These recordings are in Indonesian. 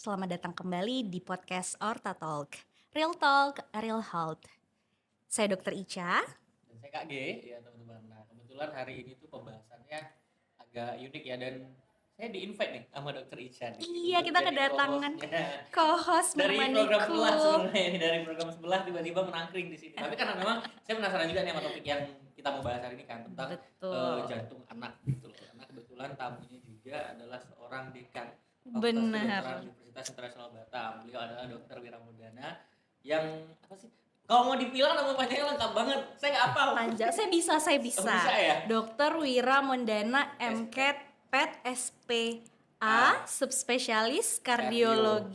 selamat datang kembali di podcast Orta Talk. Real Talk, Real Health. Saya Dr. Ica. Dan saya Kak G, ya teman-teman. Nah kebetulan hari ini tuh pembahasannya agak unik ya, dan saya di-invite nih sama Dr. Ica nih. Iya, untuk kita jadi kedatangan co-hostnya. co-host Dari program menemaniku. sebelah sebenarnya ini, dari program sebelah tiba-tiba menangkring di sini. Tapi karena memang saya penasaran juga nih sama topik yang kita mau bahas hari ini kan, tentang Betul. jantung anak gitu loh. Karena kebetulan tamunya juga adalah seorang dekan Fakultas Benar. Kedokteran Universitas Internasional Batam. Beliau adalah Dr. Wiramudana yang apa sih? Kalau mau dibilang nama panjangnya lengkap banget, saya nggak hafal. Panjang, saya bisa. Oh, bisa ya? Dr. Wiramudana MCAT PET SPA subspesialis kardio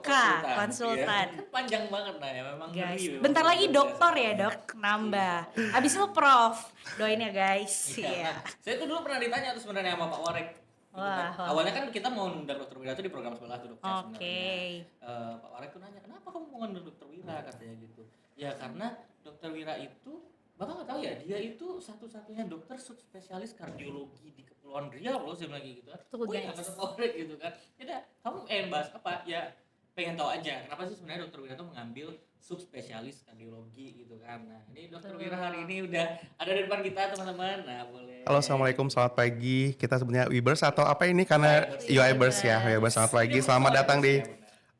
K konsultan. Iya. Panjang banget nah ya, memang Guys, ngeri, bentar memang lagi luar biasa. dokter ya dok, nambah. Abis itu prof, doain ya guys. Iya. Iya. Nah, saya tuh dulu pernah ditanya tuh sebenarnya sama Pak Warek. Gitu kan. Wah. Awalnya kan kita mau ngundang Dokter Wira tuh di program sebelah tuh dokter Oke. sebenarnya. Pak Warek tuh nanya, kenapa kamu mau ngundang Dokter Wira, katanya gitu. Ya karena Dokter Wira itu, Bapak nggak tahu ya, dia itu satu-satunya dokter subspesialis kardiologi di Kepulauan Riau loh, saya bilang gitu kan. Betul, Oh iya, guys. kata Pak Warek gitu kan. Ya kamu bahas apa? Ya pengen tahu aja kenapa sih sebenarnya Dokter Wira tuh mengambil subspesialis kardiologi gitu kan. Nah ini Dokter Wira hari ini udah ada di depan kita teman-teman. Nah boleh. Halo, assalamualaikum, selamat pagi. Kita sebenarnya Webers atau apa ini karena Webers ya, Webers. Selamat pagi, selamat datang di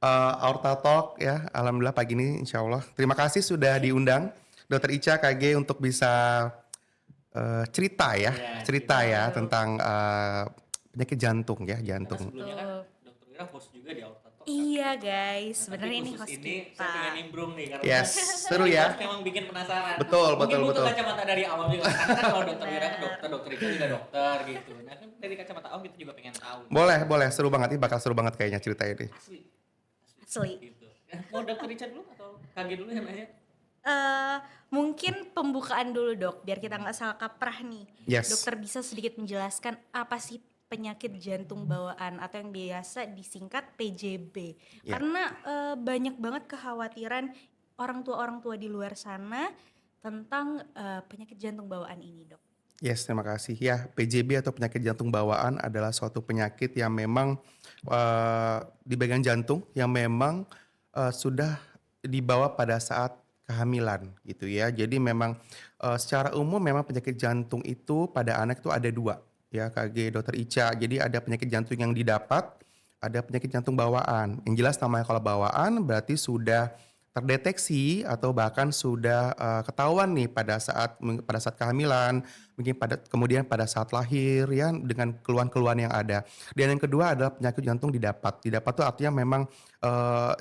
Aorta Talk ya. Alhamdulillah pagi ini, insya Allah. Terima kasih sudah diundang, Dokter Ica KG untuk bisa cerita ya tentang penyakit jantung ya, Karena jantung. sebelumnya kan Dokter Wira host juga di Aorta Talk. Iya guys, Tapi sebenarnya ini khusus host ini kita. saya pengen nimbrung nih karena Yes, seru ya. host memang bikin penasaran. Betul, Mungkin butuh betul. kacamata dari awam juga. Karena kan kalau Dokter Wira kan dokter Ica juga dokter gitu. Nah kan dari kacamata awam kita juga pengen tahu. Boleh, seru banget. Ini bakal seru banget kayaknya cerita ini. Asli. Gitu. Mau Dokter Ica dulu atau KG dulu yang nanya? Mungkin pembukaan dulu dok, biar kita nggak salah kaprah nih. Yes. Dokter bisa sedikit menjelaskan apa sih penyakit jantung bawaan atau yang biasa disingkat PJB? Ya. Karena banyak banget kekhawatiran orang tua di luar sana tentang penyakit jantung bawaan ini dok. Yes, terima kasih. Ya, PJB atau penyakit jantung bawaan adalah suatu penyakit yang memang di bagian jantung yang memang sudah dibawa pada saat kehamilan gitu ya. Jadi memang secara umum memang penyakit jantung itu pada anak itu ada dua ya, KG Dokter Ica. Jadi ada penyakit jantung yang didapat, ada penyakit jantung bawaan. Yang jelas namanya kalau bawaan berarti sudah terdeteksi atau bahkan sudah ketahuan nih pada saat kehamilan, mungkin kemudian pada saat lahir ya, dengan keluhan-keluhan yang ada. Dan yang kedua adalah penyakit jantung didapat. Didapat itu artinya memang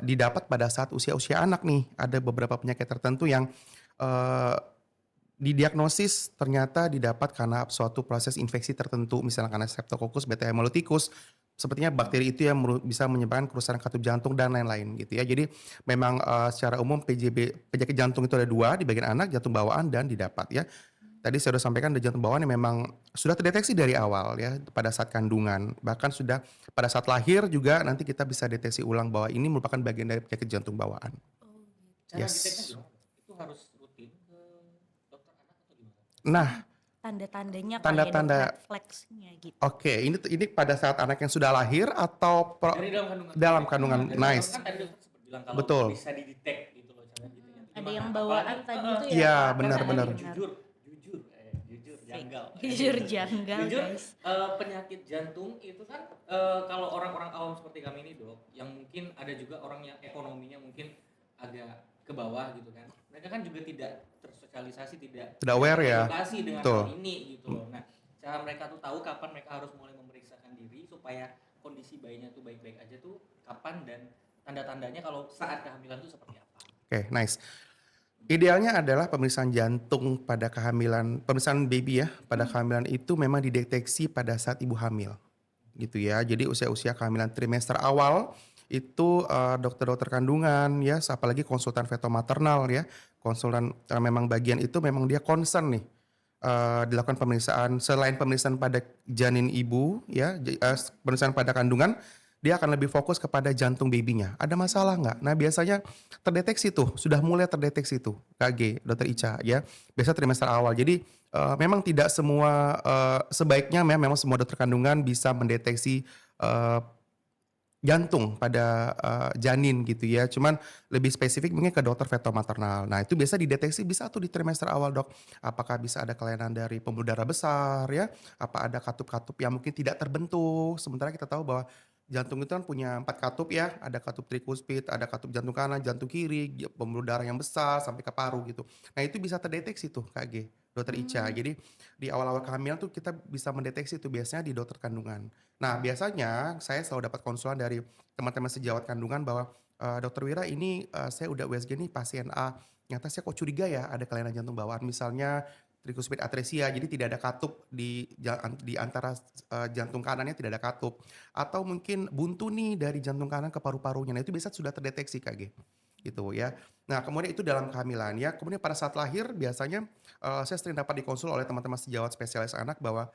didapat pada saat usia anak nih. Ada beberapa penyakit tertentu yang didiagnosis ternyata didapat karena suatu proses infeksi tertentu, misalnya karena Streptococcus beta hemolyticus, sepertinya bakteri itu yang bisa menyebabkan kerusakan katup jantung dan lain-lain gitu ya. Jadi memang secara umum penyakit jantung itu ada dua, di bagian anak, jantung bawaan dan didapat ya. Tadi saya sudah sampaikan ada jantung bawaan yang memang sudah terdeteksi dari awal ya, pada saat kandungan, bahkan sudah pada saat lahir juga nanti kita bisa deteksi ulang bahwa ini merupakan bagian dari penyakit jantung bawaan. Cara Yes. deteknya gimana? Itu harus rutin ke dokter anak atau gimana? Nah, Tanda-tandanya Tanda-tanda. kayak refleksnya gitu. oke, ini pada saat anak yang sudah lahir atau Dari dalam kandungan. dalam kandungan. Dari Nice. Kan tadi dokter sempat bilang kalau Betul. bisa didetek gitu loh cara gitu ya. Ada Gimana? yang bawaan Apalagi, tadi itu ya. Iya, Pak? benar-benar. Jujur, janggal. Jujur janggal Jujur, guys. penyakit jantung itu kan kalau orang-orang awam seperti kami ini dok, yang mungkin ada juga orang yang ekonominya mungkin agak ke bawah gitu kan, mereka kan juga tidak tersosialisasi, tidak aware ya. teredukasi dengan Betul. hal ini gitu loh. Nah cara mereka tuh tahu kapan mereka harus mulai memeriksakan diri supaya kondisi bayinya tuh baik-baik aja tuh kapan, dan tanda-tandanya kalau saat kehamilan tuh seperti apa? Oke, nice. Idealnya adalah pemeriksaan jantung pada kehamilan, pemeriksaan baby ya, pada kehamilan itu memang dideteksi pada saat ibu hamil. Gitu ya. Jadi usia-usia kehamilan trimester awal itu dokter-dokter kandungan ya, apalagi konsultan feto-maternal ya. Konsultan memang bagian itu memang dia concern nih dilakukan pemeriksaan, selain pemeriksaan pada janin ibu ya, pemeriksaan pada kandungan, dia akan lebih fokus kepada jantung babynya. Ada masalah nggak? Nah biasanya terdeteksi tuh, sudah mulai terdeteksi tuh KG, Dokter Ica ya. Biasa trimester awal. Jadi memang tidak semua, sebaiknya memang semua dokter kandungan bisa mendeteksi jantung pada, janin gitu ya, cuman lebih spesifik mungkin ke dokter feto-maternal. Nah itu biasa dideteksi bisa tuh di trimester awal Dok, apakah bisa ada kelainan dari pembuluh darah besar ya, apa ada katup-katup yang mungkin tidak terbentuk, sementara kita tahu bahwa jantung itu kan punya 4 katup ya, ada katup trikuspid, ada katup jantung kanan, jantung kiri, pembuluh darah yang besar sampai ke paru gitu. Nah itu bisa terdeteksi tuh Kak Dokter Ica. Mmm, Jadi di awal-awal kehamilan tuh kita bisa mendeteksi tuh biasanya di dokter kandungan. Nah, biasanya saya selalu dapat konsulan dari teman-teman sejawat kandungan bahwa, "Dokter Wira ini, saya udah USG nih pasien A, ternyata saya kok curiga ya ada kelainan jantung bawaan." Misalnya tricuspid atresia, jadi tidak ada katup di antara, jantung kanannya tidak ada katup. Atau mungkin buntu nih dari jantung kanan ke paru-parunya. Nah, itu biasa sudah terdeteksi Kak, gitu ya. Nah, kemudian itu dalam kehamilan ya. Kemudian pada saat lahir biasanya, saya sering dapat dikonsul oleh teman-teman sejawat spesialis anak bahwa,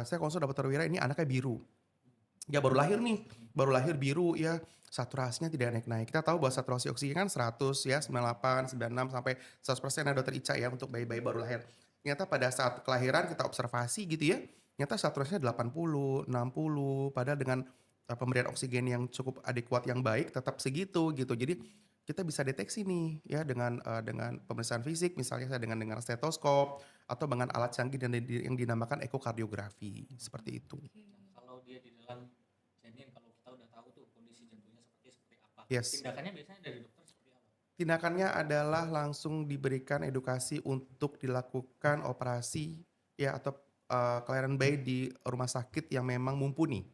saya konsul dokter Wira ini anaknya biru. Ya baru lahir nih, baru lahir biru ya, saturasinya tidak naik-naik. Kita tahu bahwa saturasi oksigen kan 100 ya, 98, 96 sampai 100% ya dokter Ica ya untuk bayi-bayi baru lahir. Ternyata pada saat kelahiran kita observasi gitu ya, ternyata saturasinya 80, 60 padahal dengan, pemberian oksigen yang cukup adekuat yang baik tetap segitu gitu. Jadi kita bisa deteksi nih ya dengan pemeriksaan fisik misalnya saya dengan stetoskop atau dengan alat canggih dan yang dinamakan ekokardiografi, seperti itu. oke. Kalau dia di dalam janin, kalau kita udah tahu tuh kondisi jantungnya seperti apa, Yes. tindakannya biasanya dari dokter seperti apa? Tindakannya adalah langsung diberikan edukasi untuk dilakukan operasi ya atau, kelahiran bayi di rumah sakit yang memang mumpuni.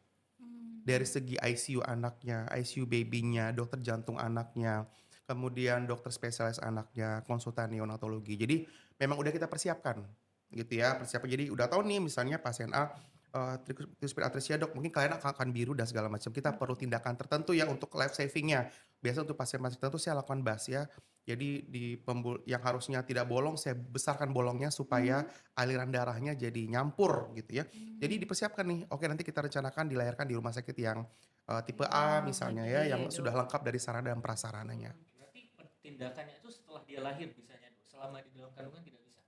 Dari Mmm, segi ICU anaknya, ICU baby-nya, dokter jantung anaknya, kemudian dokter spesialis anaknya, konsultan neonatologi. Jadi memang udah kita persiapkan gitu ya, persiapan. Jadi udah tahu nih misalnya pasien A, tricuspid atresia Dok, mungkin kalian akan biru dan segala macam. Kita perlu oke. tindakan tertentu ya untuk life saving-nya. Biasa untuk pasien-pasien tertentu saya lakukan BAS ya. Jadi di yang harusnya tidak bolong, saya besarkan bolongnya supaya Mmm, aliran darahnya jadi nyampur gitu ya. Jadi mmm, dipersiapkan nih, oke nanti kita rencanakan dilahirkan di rumah sakit yang, tipe A yang misalnya ya, iya iya, yang sudah Dok. lengkap dari sarana dan prasarananya. Berarti tindakannya itu setelah dia lahir biasanya, selama di dalam kandungan tidak bisa.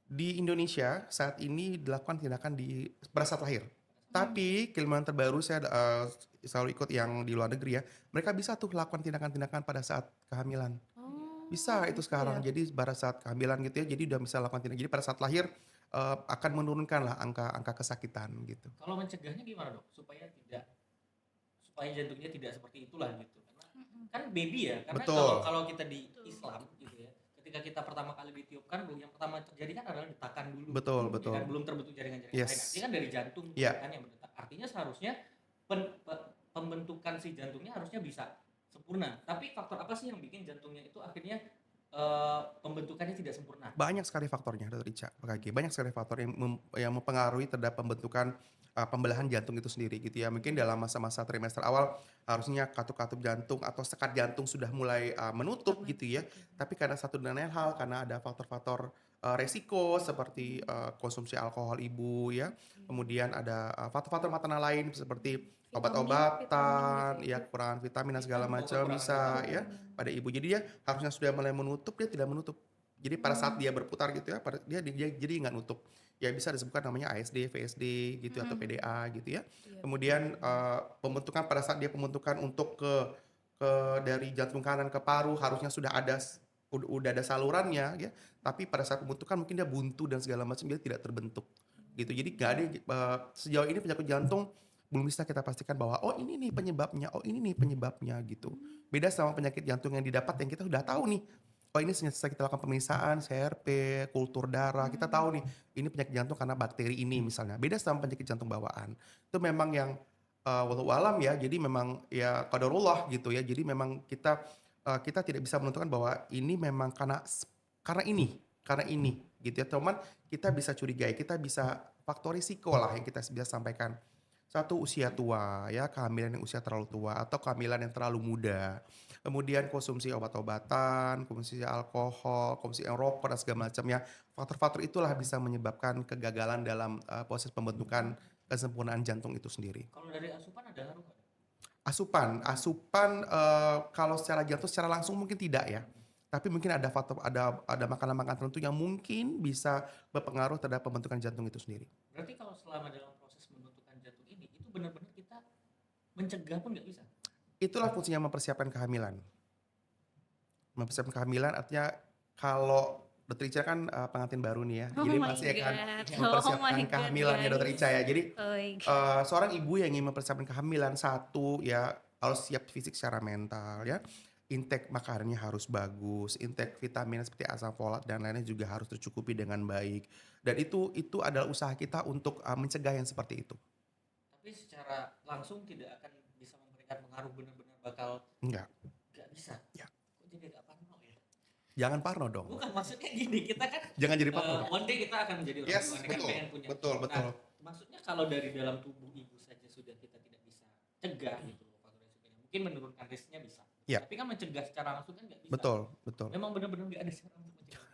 Di Indonesia saat ini dilakukan tindakan pada saat lahir. Mmm, Tapi keilmuan terbaru saya, selalu ikut yang di luar negeri ya, mereka bisa tuh lakukan tindakan-tindakan pada saat kehamilan. oh Bisa itu gitu ya? sekarang, jadi pada saat kehamilan gitu ya, jadi udah bisa lakukan tindakan. Jadi pada saat lahir, akan menurunkanlah angka angka kesakitan gitu. Kalau mencegahnya gimana dok? Supaya jantungnya tidak seperti itulah gitu. Karena Mhm, kan baby ya, karena kalau Betul, kalau kita di betul. Islam gitu ya, ketika kita pertama kali ditiupkan, yang pertama terjadi kan adalah detakan dulu, betul ya kan betul. belum terbentuk jaringan-jaringan lain. Artinya Yes. kan dari jantung tuh Iya, kan yang berdetak. Artinya seharusnya pembentukan si jantungnya harusnya bisa sempurna. Tapi faktor apa sih yang bikin jantungnya itu akhirnya pembentukannya tidak sempurna? banyak sekali faktornya Dokter Ica, Kak Banyak sekali faktor yang mempengaruhi terhadap pembentukan, pembelahan jantung itu sendiri gitu ya. Mungkin dalam masa-masa trimester awal harusnya katup-katup jantung atau sekat jantung sudah mulai, menutup Banget, gitu ya. oke. Tapi karena satu dan lain hal, karena ada faktor-faktor, resiko seperti, Mmm, konsumsi alkohol ibu ya, oke. kemudian ada, faktor-faktor maternal lain seperti Vitamin vitamin gitu obat-obatan, ya, ya Dok? kekurangan vitamin dan Vita segala oh macam kekurangan bisa vitamin. ya Vitamin. pada ibu. Jadi dia harusnya sudah mulai menutup, dia tidak menutup. Jadi pada saat Mmm, dia berputar gitu ya, dia jadi nggak nutup. Ya bisa disebutkan namanya ASD, VSD gitu atau mhm, PDA gitu ya. iya betul. Kemudian, pembentukan pada saat dia pembentukan untuk ke dari jantung kanan ke paru harusnya sudah ada udah ada salurannya ya, tapi pada saat pembentukan mungkin dia buntu dan segala macam, dia tidak terbentuk gitu. Jadi nggak ada, Mmm, sejauh ini penyakit jantung belum bisa kita pastikan bahwa, "Oh ini nih penyebabnya, oh ini nih penyebabnya," gitu. mmm, Beda sama penyakit jantung yang didapat yang kita sudah tahu nih, oh ini setelah kita lakukan pemeriksaan, CRP, kultur darah, kita mhm, tahu nih, ini penyakit jantung karena bakteri ini misalnya. Beda sama penyakit jantung bawaan. Itu memang yang, wallahu alam ya, jadi memang ya qadarullah gitu ya. Jadi memang kita tidak bisa menentukan bahwa ini memang karena ini gitu ya. Cuman kita bisa curigai, kita bisa faktor risiko lah yang kita bisa sampaikan. Satu usia tua ya, kehamilan yang usia terlalu tua atau kehamilan yang terlalu muda. Kemudian konsumsi obat-obatan, konsumsi alkohol, konsumsi rokok dan segala macam ya. Faktor-faktor itulah bisa menyebabkan kegagalan dalam, proses pembentukan kesempurnaan jantung itu sendiri. Kalau dari asupan ada ngaruh nggak? Asupan asupan, kalau secara jantung secara langsung mungkin tidak ya, tapi mungkin ada faktor ada makanan-makanan tertentu yang mungkin bisa berpengaruh terhadap pembentukan jantung itu sendiri. Berarti kalau selama dalam proses pembentukan jantung ini, itu benar-benar kita mencegah pun nggak bisa. Itulah fungsinya mempersiapkan kehamilan. Mempersiapkan kehamilan artinya kalau Dokter Ica kan pengantin baru nih ya, Oh jadi my pasti akan god, oh mempersiapkan my god kehamilannya Dokter guys. Ica ya. Jadi Oh my god. seorang ibu yang ingin mempersiapkan kehamilan, satu ya harus siap fisik secara mental ya. Intake makanannya harus bagus, intake vitamin seperti asam folat dan lainnya juga harus tercukupi dengan baik. Dan itu adalah usaha kita untuk mencegah yang seperti itu. Tapi secara langsung tidak akan bisa memberikan pengaruh benar-benar bakal Enggak, nggak bisa. Ya. Kok jadi nggak parno ya? jangan parno dong. Bukan, maksudnya gini, kita kan Jangan jadi parno. one day kita akan menjadi orang Yes, tua, kan betul. pengen punya. Betul. Nah, maksudnya kalau dari dalam tubuh ibu saja sudah kita tidak bisa cegah gitu loh faktor resikonya. Mungkin menurunkan risknya bisa. Ya. Tapi kan mencegah secara langsung kan nggak bisa. Betul. Memang benar-benar nggak ada cara untuk mencegah.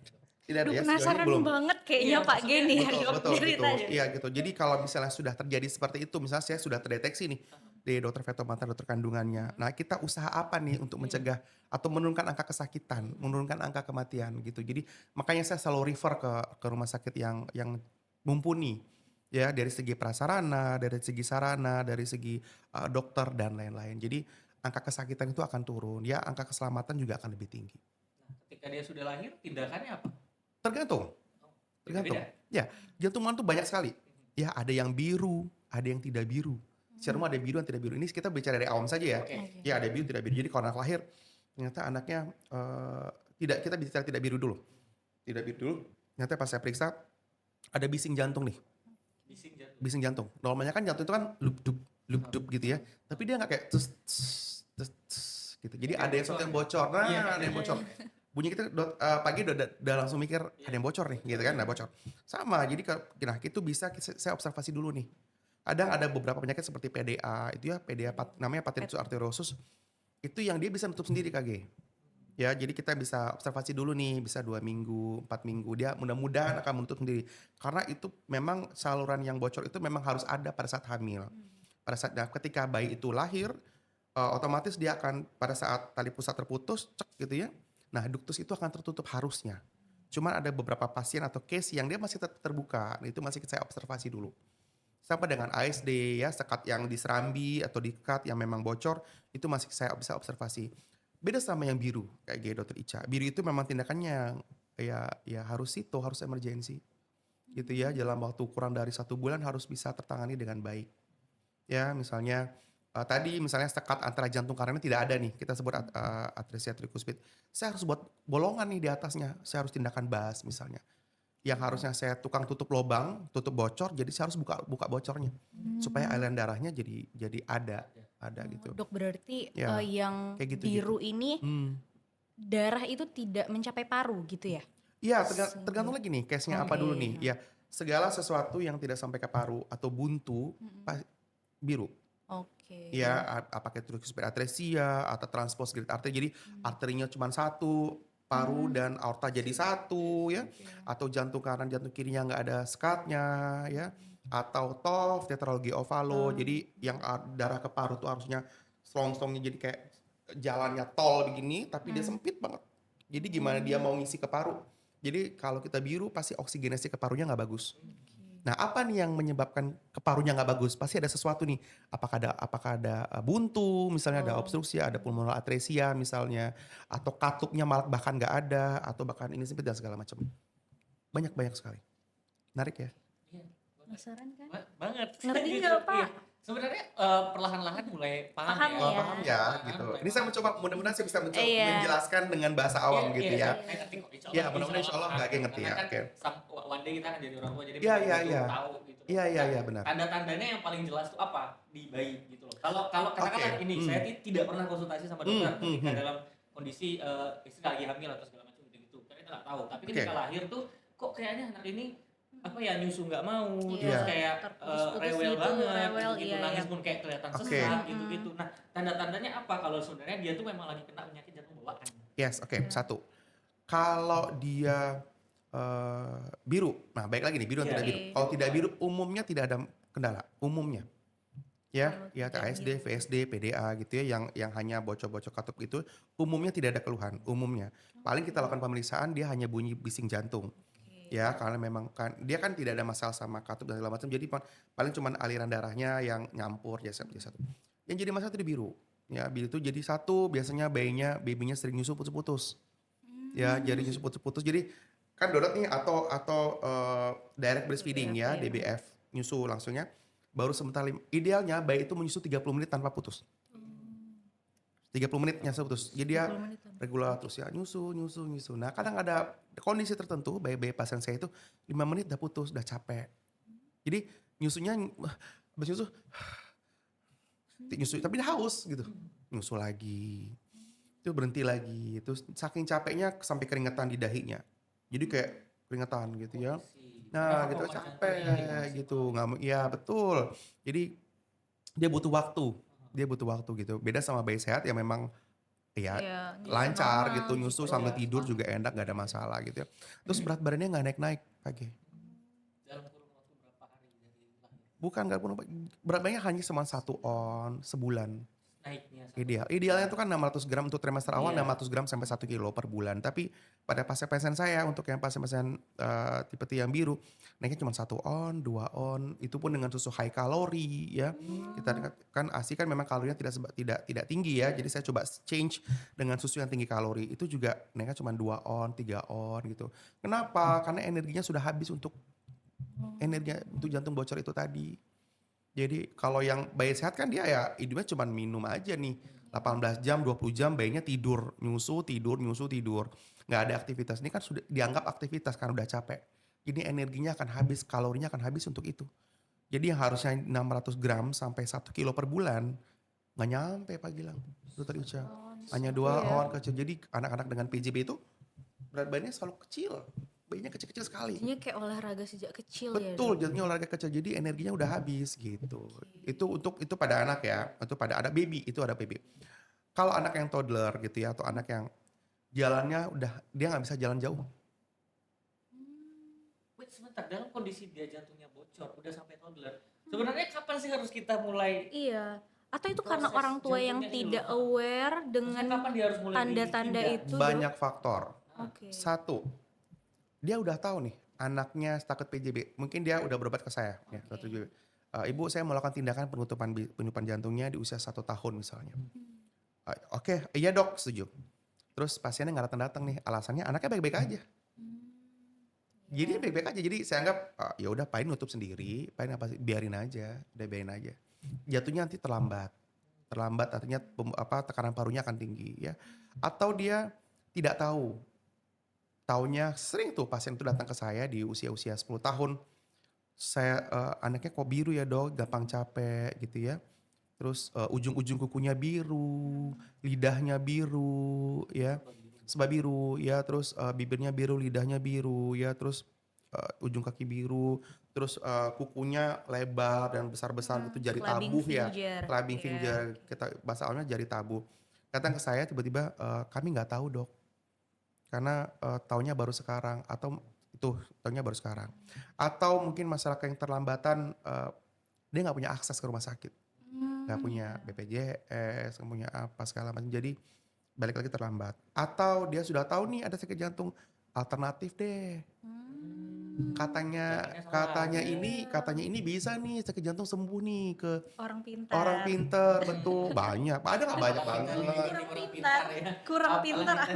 Tidak ada Aduh, ya, sejauh ini penasaran belum. banget kayaknya Iya, Pak maksudnya Geni ya, Betul, dok, gitu. ceritanya. Iya gitu. Jadi kalau misalnya sudah terjadi seperti itu, misalnya saya sudah terdeteksi nih di dokter veterinaris, dokter kandungannya. Nah, kita usaha apa nih untuk mencegah atau menurunkan angka kesakitan, menurunkan angka kematian gitu. Jadi makanya saya selalu refer ke rumah sakit yang mumpuni ya, dari segi prasarana, dari segi sarana, dari segi dokter dan lain-lain. Jadi angka kesakitan itu akan turun ya, angka keselamatan juga akan lebih tinggi. Nah, ketika dia sudah lahir, tindakannya apa? Tergantung. Beda-beda. Ya, jantungan tuh banyak sekali. Ya, ada yang biru, ada yang tidak biru. Secara umum ada biru dan tidak biru. Ini kita bicara dari awam saja ya. Oke. Ya, ada biru, tidak biru. Jadi kalau anak lahir, ternyata anaknya kita bicara tidak biru dulu. Tidak biru dulu. Ternyata pas saya periksa, ada bising jantung nih. Bising jantung. Bising jantung. Normalnya kan jantung itu kan lup-dup gitu ya. Tapi dia nggak kayak tus, gitu. Jadi ada yang sesuatu yang bocor. Nah, Iya. ada yang bocor. Bunyi kita pagi udah langsung mikir ada yang bocor nih gitu kan, nah bocor. Sama, jadi nah itu bisa saya observasi dulu nih. Kadang ada beberapa penyakit seperti PDA, itu ya PDA namanya papillus arteriosus, itu yang dia bisa nutup sendiri KG. Ya, jadi kita bisa observasi dulu nih, bisa 2 minggu, 4 minggu, dia mudah-mudahan akan menutup sendiri. Karena itu memang saluran yang bocor itu memang harus ada pada saat hamil. Pada saat ketika bayi itu lahir, otomatis dia akan pada saat tali pusat terputus, cek gitu ya. Nah, duktus itu akan tertutup harusnya. Cuman ada beberapa pasien atau case yang dia masih terbuka. Nah, itu masih saya observasi dulu. Sampai dengan ASD ya, sekat yang diserambi atau dikat yang memang bocor, itu masih saya bisa observasi. Beda sama yang biru, kayak Dokter Ica. Biru itu memang tindakannya ya harus emergensi. Gitu ya, dalam waktu kurang dari 1 bulan harus bisa tertangani dengan baik. Ya, misalnya tadi misalnya sekat antara jantung karenanya tidak ada nih, kita sebut atresia tricuspid. Saya harus buat bolongan nih di atasnya, saya harus tindakan BAS misalnya. Yang harusnya saya tukang tutup lubang, tutup bocor, jadi saya harus buka bocornya. Supaya aliran darahnya jadi ada gitu. Dok, berarti Ya, yang kayak gitu. biru ini darah itu tidak mencapai paru gitu ya? Iya, tergantung lagi nih case-nya apa dulu nih. Ya, segala sesuatu yang tidak sampai ke paru atau buntu biru. Oke. Ya, apakah itu tricuspid atresia atau transposed artery, jadi arterinya cuma satu, paru dan aorta jadi satu ya, atau jantung kanan jantung kirinya nggak ada sekatnya ya, atau TOF tetralogi ovalo, jadi yang darah ke paru tuh harusnya slong-slongnya jadi kayak jalannya tol begini, tapi dia sempit banget. Jadi gimana dia mau ngisi ke paru? Jadi kalau kita biru pasti oksigenasi ke parunya nggak bagus. Nah, apa nih yang menyebabkan ke parunya nggak bagus? Pasti ada sesuatu nih. Apakah ada buntu, misalnya ada obstruksi, ada pulmonal atresia misalnya, atau katupnya malah bahkan nggak ada, atau bahkan ini sempit dan segala macam. Banyak sekali. Menarik ya? Iya. Penasaran kan? Banget. Ngerti Gitu. nggak, Pak? Iya. Sebenarnya perlahan-lahan mulai paham, Paham ya. ya. Paham ya, gitu. Ini saya mencoba, mudah-mudahan saya bisa Iya. menjelaskan dengan bahasa awam gitu ya. Saya ngerti kok. Iya, mudah-mudahan insya Allah nggak ngerti ya, Karena oke. kan one day kita akan jadi orang tua, jadi Iya, betul-betul iya. tahu gitu. Iya, benar. Tanda-tandanya yang paling jelas tuh apa di bayi gitu loh. Kalau katakanlah Oke. ini saya tidak pernah konsultasi sama dokter ketika dalam kondisi istri lagi hamil atau segala macam gitu. Karena kita nggak tahu. Tapi ketika lahir tuh kok kayaknya anak ini apa ya nyusu nggak mau, terus Iya. kayak Terputus-putus rewel gitu, banget, rewel, gitu, iya, nangis iya. pun kayak kelihatan Oke. sesak gitu-gitu. Nah, tanda-tandanya apa kalau sebenarnya dia tuh memang lagi kena penyakit jantung bawaan? Yes, oke. Satu. Kalau dia biru, nah baik lagi nih biru dan Iya. tidak biru. Kalau tidak biru umumnya tidak ada kendala, umumnya. Ya, ya ASD, VSD, PDA gitu ya, yang hanya bocor-bocor katup itu umumnya tidak ada keluhan, umumnya. Paling kita lakukan pemeriksaan dia hanya bunyi bising jantung. Ya, karena memang kan dia kan tidak ada masalah sama katup dan segala macam, jadi paling cuman aliran darahnya yang nyampur ya satu. Yang jadi masalah itu di biru. Ya, biru itu jadi satu biasanya babynya sering nyusu putus-putus. Ya, jadi nyusu putus-putus. Jadi kan donat nih atau direct breastfeeding DBF ya, ya. DBF, nyusu langsungnya. Baru sebentar idealnya bayi itu menyusu 30 menit tanpa putus. 30 menit nyusu putus. Jadi dia 30 menitan. regular terus ya nyusu. Nah, kadang ada kondisi tertentu bayi-bayi pasien saya itu 5 menit udah putus, udah capek. Jadi nyusunya habis nyusu tapi dia haus gitu. Nyusu lagi. Itu berhenti lagi. Terus saking capeknya sampai keringetan di dahinya. Jadi kayak keringetan gitu ya. Nah, gitu capek gitu. Nggak mau, iya betul. Jadi dia butuh waktu. Dia butuh waktu gitu. Beda sama bayi sehat yang memang ya Iya, nyusu lancar normal gitu, nyusu gitu. sambil tidur juga enak, gak ada masalah gitu ya. Terus berat badannya nggak naik-naik pagi. Dalam kurun waktu berapa hari dari lahir Bukan nggak pun berat badannya hanya cuma 1 on sebulan. naiknya Idealnya itu kan 600 gram untuk trimester awal, Iya. 600 gram sampai 1 kilo per bulan. Tapi pada pasien-pasien saya untuk yang pasien-pasien tipe T yang biru naiknya cuma 1 on, 2 on, itu pun dengan susu high kalori ya. Kita kan ASI kan memang kalorinya tidak tinggi ya. Jadi saya coba change dengan susu yang tinggi kalori. Itu juga naiknya cuma 2 on, 3 on gitu. Kenapa? Karena energinya sudah habis untuk jantung bocor itu tadi. Jadi kalau yang bayi sehat kan dia ya hidupnya cuma minum aja nih. 18 jam, 20 jam bayinya tidur, nyusu, tidur. Nggak ada aktivitas. Ini kan sudah dianggap aktivitas karena udah capek. Jadi energinya akan habis, kalorinya akan habis untuk itu. Jadi yang harusnya 600 gram sampai 1 kilo per bulan, nggak nyampe Pak Gilang, Dokter Ica. Hanya 2 on kecil. Jadi anak-anak dengan PJB itu berat badannya selalu kecil. Bayinya kecil-kecil sekali. Jadinya kayak olahraga sejak kecil ya. Betul, Dok? jadinya olahraga kecil. Jadi energinya udah habis gitu. Itu pada anak ya. Itu pada ada baby, itu ada baby. Kalau anak yang toddler gitu ya atau anak yang jalannya udah dia nggak bisa jalan jauh. Wait sebentar, dalam kondisi dia jantungnya bocor udah sampai toddler, sebenarnya kapan sih harus kita mulai Iya. Atau itu karena proses orang tua yang jantungnya ini tidak loh? aware Maksudnya dengan kapan dia harus mulai tanda-tanda ditindak? itu. Dok? Banyak faktor. Oke. Satu, dia udah tahu nih anaknya takut PJB. Mungkin dia udah berobat ke saya ya, dokter PJB. Ibu saya melakukan tindakan penutupan jantungnya di usia 1 tahun misalnya. Oke, iya dok, setuju. Terus pasiennya nggak datang-datang nih, alasannya anaknya baik-baik aja. Jadi baik-baik aja. Jadi saya anggap ya udah paling nutup sendiri, paling apa sih biarin aja, udah biarin aja. Jatuhnya nanti terlambat. Terlambat artinya tekanan parunya akan tinggi ya. Atau dia tidak tahu. Taunya sering tuh pasien itu datang ke saya di usia-usia 10 tahun. Saya anaknya kok biru ya dok, gampang capek gitu ya. Terus ujung-ujung kukunya biru, lidahnya biru ya. Sebab biru ya, terus bibirnya biru, lidahnya biru ya, terus ujung kaki biru, terus kukunya lebar dan besar-besar gitu, jari Clubbing tabuh ya, finger. clubbing Iya. finger, kita bahasa awalnya jari tabuh. Datang ke saya tiba-tiba, kami nggak tahu dok, karena taunya baru sekarang atau itu taunya baru sekarang, atau mungkin masalah yang terlambatan, dia nggak punya akses ke rumah sakit, nggak punya BPJS, nggak punya apa segala macam, jadi balik lagi terlambat. Atau dia sudah tahu nih ada sakit jantung, alternatif deh. Katanya ini bisa nih sakit jantung sembuh nih ke Orang pintar. orang pinter, betul. Banyak, ada nggak banyak banget. Kurang pintar.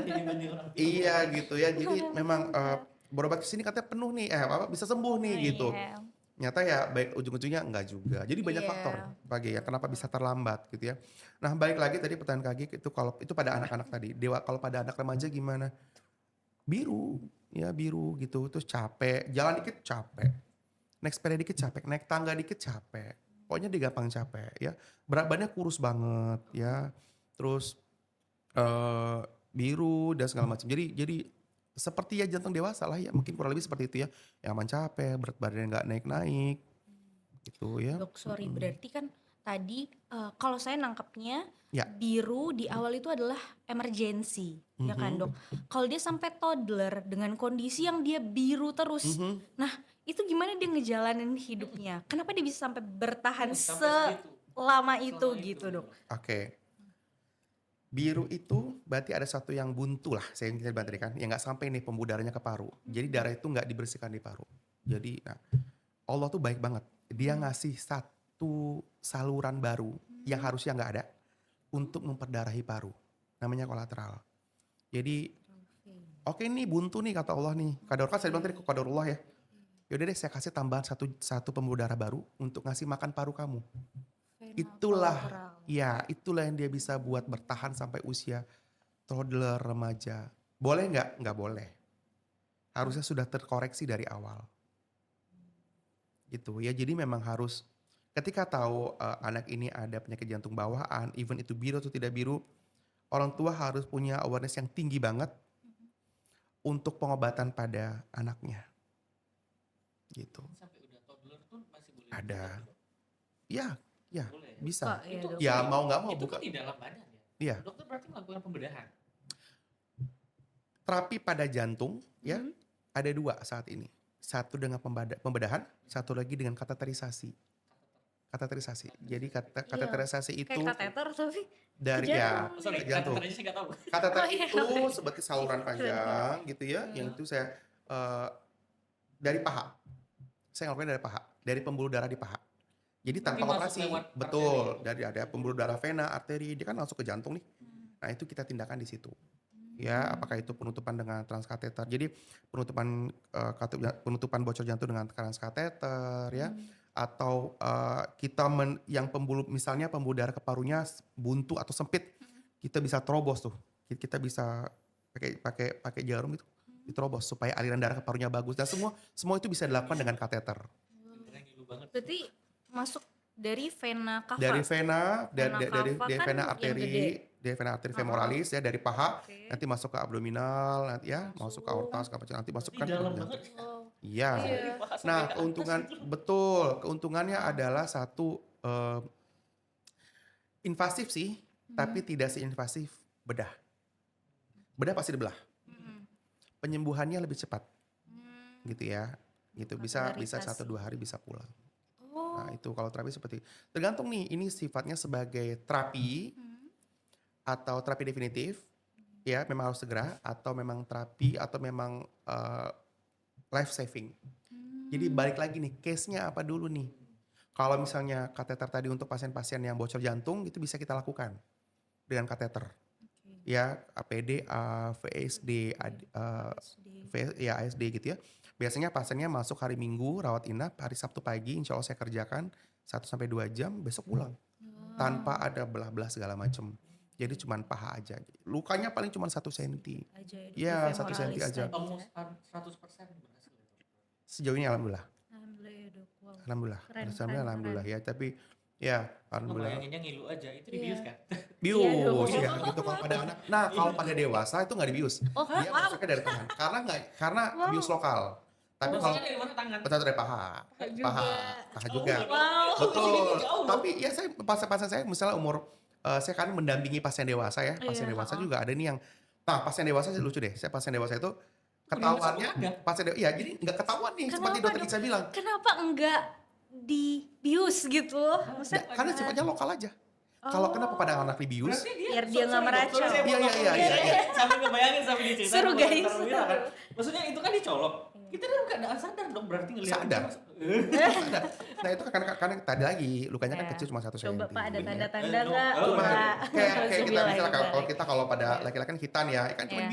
Iya gitu ya. Jadi memang berobat ke sini katanya penuh nih, bisa sembuh nih gitu. Iya. Nyata ya baik ujung-ujungnya enggak juga. Jadi banyak Iya. faktor bagi ya kenapa bisa terlambat gitu ya. Nah, balik lagi tadi pertanyaan Kak, itu kalau itu pada anak-anak tadi. Kalau pada anak remaja gimana? Biru, ya biru gitu. Terus capek, jalan dikit capek. Naik sepeda dikit capek, naik tangga dikit capek. Pokoknya dia gampang capek ya. Berat badannya kurus banget ya. Terus biru dan segala macam. Jadi seperti ya jantung dewasa lah ya, mungkin kurang lebih seperti itu ya. Yang aman capek, berat badannya nggak naik-naik gitu ya. Dok, sorry, berarti kan tadi kalau saya nangkepnya Ya. biru di awal itu adalah emergency, ya kan dok? Kalau dia sampai toddler dengan kondisi yang dia biru terus, nah itu gimana dia ngejalanin hidupnya? Kenapa dia bisa sampai bertahan selama itu gitu dok? Oke. Biru itu berarti ada sesuatu yang buntu lah, saya ingin bilang tadi kan, yang nggak sampai nih pembudarannya ke paru. Jadi darah itu nggak dibersihkan di paru. Jadi, nah, Allah tuh baik banget. Dia ngasih satu saluran baru yang harusnya nggak ada untuk memperdarahi paru. Namanya kolateral. Jadi oke nih buntu nih kata Allah nih. Kadar kan saya bilang tadi qadarullah ya. Yaudah deh saya kasih tambahan satu pembuluh darah baru untuk ngasih makan paru kamu. Itulah itulah yang dia bisa buat bertahan sampai usia toddler, remaja. Boleh nggak? Nggak boleh. Harusnya sudah terkoreksi dari awal. Gitu ya. Jadi memang harus ketika tahu anak ini ada penyakit jantung bawaan, even itu biru atau tidak biru, orang tua harus punya awareness yang tinggi banget untuk pengobatan pada anaknya. Gitu. Sampai udah toddler tuh masih boleh Ada. dibuka, dok? Ya, Boleh ya? bisa. Kok, iya, Itu dok. Ya mau nggak mau itu buka. kan di dalam badan ya. Iya. Dokter berarti melakukan pembedahan. Terapi pada jantung ya ada 2 saat ini. Satu dengan pembedahan, satu lagi dengan kateterisasi. Kateterisasi. Jadi kateterisasi itu Kayak kateter tapi dari jantung. Sorry, ke jantung. kata-katanya saya nggak tahu. Kateter Oh, iya, itu oke. seperti saluran panjang gitu ya, yang itu saya dari paha. Saya ngelakuin dari paha, dari pembuluh darah di paha. Jadi tanpa masuk operasi, lewat betul. arteri. Dari ada pembuluh darah vena, arteri, dia kan langsung ke jantung nih. Nah itu kita tindakan di situ. Ya, apakah itu penutupan dengan transkateter. Jadi penutupan bocor jantung dengan transkateter ya, atau kita yang misalnya pembuluh darah ke parunya buntu atau sempit, kita bisa terobos tuh. Kita bisa pakai jarum itu diterobos supaya aliran darah ke parunya bagus, dan semua itu bisa dilakukan dengan kateter. Beneran ngilu banget. Berarti masuk dari vena cava. Dari vena, Vena dari cava kan vena yang arteri, gede. dari vena arteri femoralis ya, dari paha Oke. nanti masuk ke abdominal, nanti ya masuk ke aorta, segala macam, nanti masuk Di kan ke dalam jantung. banget. Oh. Iya. Iya. Nah keuntungannya adalah satu invasif sih, tapi tidak seinvasif bedah. Bedah pasti dibelah. Penyembuhannya lebih cepat, gitu ya. Gitu bisa Rehabilitasi. 1-2 hari bisa pulang. Oh. Nah itu kalau terapi seperti tergantung nih, ini sifatnya sebagai terapi atau terapi definitif, ya memang harus segera, atau memang terapi atau memang life saving. Jadi balik lagi nih, case-nya apa dulu nih? Kalau misalnya kateter tadi untuk pasien-pasien yang bocor jantung, itu bisa kita lakukan dengan kateter. Ya, APD, VSD, ya ASD gitu ya. Biasanya pasiennya masuk hari Minggu, rawat inap, hari Sabtu pagi, insya Allah saya kerjakan 1-2 jam, besok pulang. Tanpa ada belah-belah segala macam. Jadi cuman paha aja. Lukanya paling cuma 1 senti. Aja ya, Iya, di 1 senti femoralis aja. tadi ya. Almost 100% berhasil. Sejauh ini alhamdulillah. Alhamdulillah ya dok. Wow. Alhamdulillah. Keren, Alhamdulillah keren. ya, tapi ya alhamdulillah. Ngebayanginnya ngilu aja, itu Iya. dibius kan? Bius ya gitu kalau pada anak. Nah kalau pada dewasa itu nggak dibius. Oh, Dia masuknya dari tangan. Karena bius lokal. Tapi kalau Maksudnya dari mana tangan? betul dari paha, paha juga. Wow. Betul. Jauh loh. Tapi ya saya pasien saya misalnya umur saya kan mendampingi pasien dewasa ya. Pasien Iya, dewasa juga ada nih yang. Nah pasien dewasa sih lucu deh. Saya pasien dewasa itu ketahuannya iya jadi nggak ketahuan nih seperti Kenapa, dokter Dok? Iksa bilang. Kenapa enggak dibius gitu? Maksudnya Karena sifatnya lokal aja. Kalau kenapa pada anak dibius? Berarti Biar dia nggak meracau. Iya. Sampai ngebayangin sampai diceritain Seru, sama guys. dokter Wira kan. Maksudnya itu kan dicolok. Kita dalam keadaan sadar dong berarti ngelihat. Sadar. Nah itu karena tadi lagi lukanya kan Ya. kecil cuma 1 Coba senti. Pak ada tanda-tanda Eh, nggak? oh, Cuma Pak? kayak kita Alhamdulillah, misalnya kalau baik. kita pada laki-laki kan hitan ya, kan cuma Iya.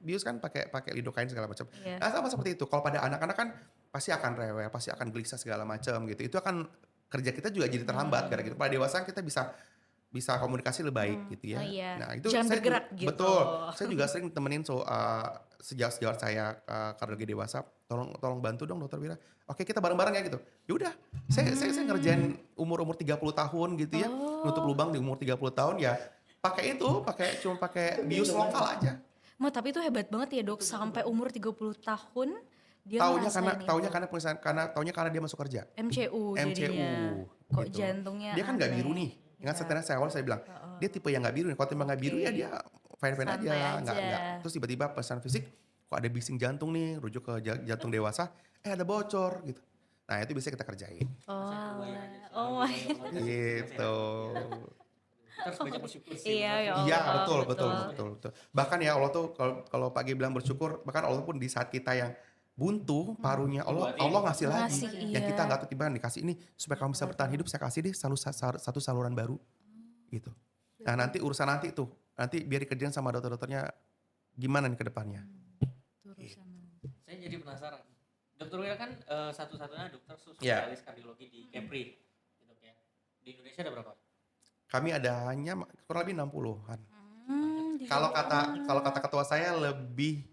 bius kan pakai lidocaine segala macam. Iya. Nah sama seperti itu. Kalau pada anak-anak kan pasti akan rewel, pasti akan gelisah segala macam gitu. Itu akan kerja kita juga jadi terhambat gara gitu. Pada dewasa kita bisa komunikasi lebih baik gitu ya. Oh iya. Nah itu Jangan saya bergerak gitu. betul. Saya juga sering temenin sejauh saya kardiologi dewasa, tolong bantu dong dokter Wira. Oke kita bareng-bareng ya gitu. Ya udah, saya ngerjain umur 30 tahun gitu ya, nutup lubang di umur 30 tahun ya. Cuma pakai bius lokal aja. Ma, tapi itu hebat banget ya dok, sampai umur 30 tahun dia Taunya ngerasain karena dia masuk kerja. MCU jadinya. Kok gitu. jantungnya Dia kan nggak aneh. biru nih. Ingat Iya. setelah saya bilang, dia tipe yang nggak biru nih. Kalau tipe nggak biru ya dia fine-fine aja, Santai nggak. aja. Terus tiba-tiba pesan fisik, kok ada bising jantung nih, rujuk ke jantung dewasa, ada bocor gitu. Nah itu bisa kita kerjain. Oh my. Gitu. Harus banyak bersyukur sih. Iya ya Iya Allah, betul. Bahkan ya Allah tuh kalau Pak G bilang bersyukur, bahkan Allah pun di saat kita yang buntu parunya Allah Dibuatin. Allah ngasih lagi Ngasih, yang iya. kita nggak tiba dikasih ini supaya kamu bisa bertahan hidup, saya kasih deh satu saluran baru gitu. Nah nanti urusan nanti tuh nanti biar dikerjain sama dokter-dokternya gimana nih ke depannya. Itu urusan. Saya jadi penasaran. Dokter Wira kan satu-satunya dokter Ya. spesialis kardiologi di Kepri, gitu ya. Di Indonesia ada berapa? Kami ada hanya kurang lebih 60-an. Di Kalau kata ketua saya lebih